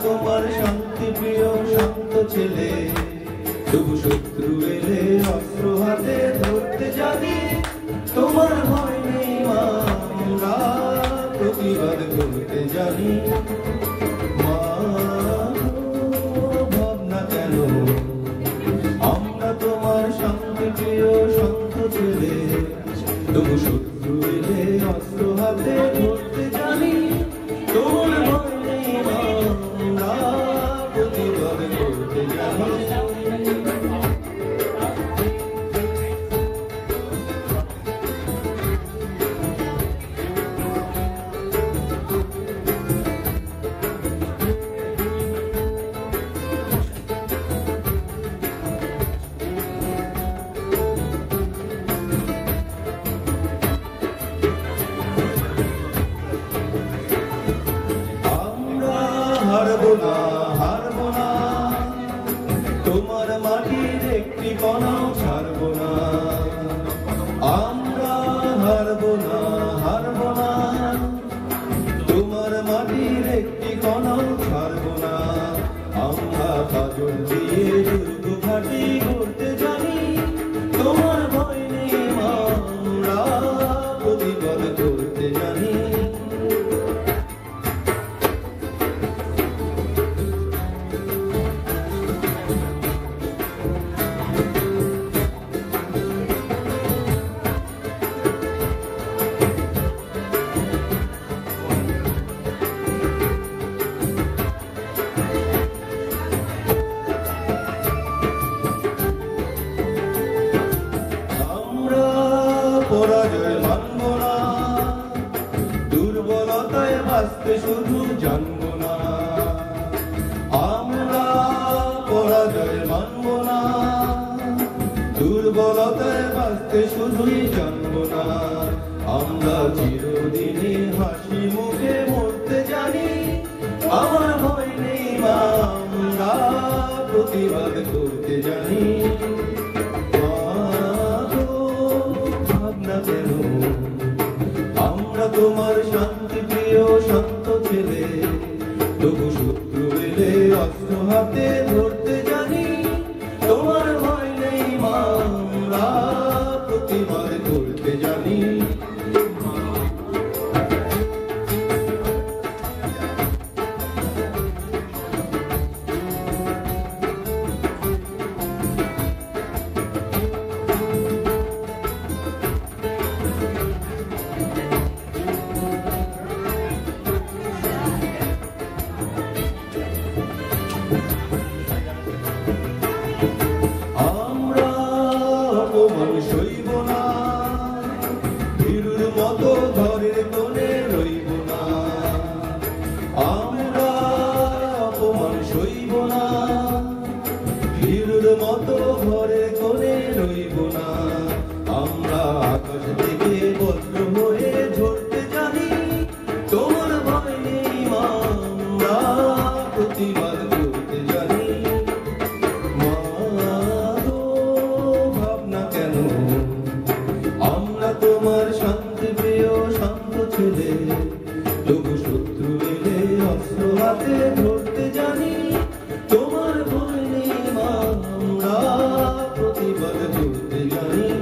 তোমার শান্তি প্রিয় শান্ত ছেলে, তবু শত্রু এলে অস্ত্র হাতে ধরতে জানি। তোমার ভয় নেই মা, আমরা প্রতিবাদ করতে জানি। মা ভাবনা কেন, আমরা তোমার শান্তি প্রিয় শান্ত ছেলে, তবু শত্রু এলে অস্ত্র হাতে ধরতে জানি। তোমার ভয় নেই মা, প্রতিবাদ করতে জানি। হারবো না, হারবো না, তোমার মাটির একটি কণাও ছাড়বো না। আমরা হারবো না, হারবো না, তোমার মাটির একটি কণাও ছাড়বো না। আমরা কাজল দিয়ে দুর্গ ঘাটি করতে জানি। তোমার ভয় নেই মা, আমরা প্রতিবাদ করতে জানি। পরাজয় মানব না, দুর্বলতায় বাঁচতে শুধু জানবো না। আমরা পরাজয় মানব না, দুর্বলতায় বাঁচতে শুধুই জানবো না। আমরা চিরদিনই হাসি মুখে মরতে জানি। আমার ভয় নেই মা, আমরা প্রতিবাদ করতে জানি। আমরা তোমার শান্তি প্রিয় শান্ত ছেলে, তবু শত্রু এলে অস্ত্র হাতে ধরতে জানি। তোমার ভয় নেই মা, আমরা প্রতিবাদ করতে জানি। আমরা অপমান সইব না, ভীরুর মতো ঘরের কোণে রইব না। আমরা অপমান সইব না, ভীরুর মতো ঘরের কোণে রইব না। আমরা আকাশ থেকে বজ্র হয়ে ঝরতে জানি। তোমার ভয় নেই মা, আমরা প্রতিবাদ করতে জানি। আমরা তোমার শান্তি প্রিয় শান্ত ছেলে, তবু শত্রু এলে অস্ত্র হাতে ধরতে জানি। তোমার ভয় নেই মা, আমরা প্রতিবাদ করতে জানি।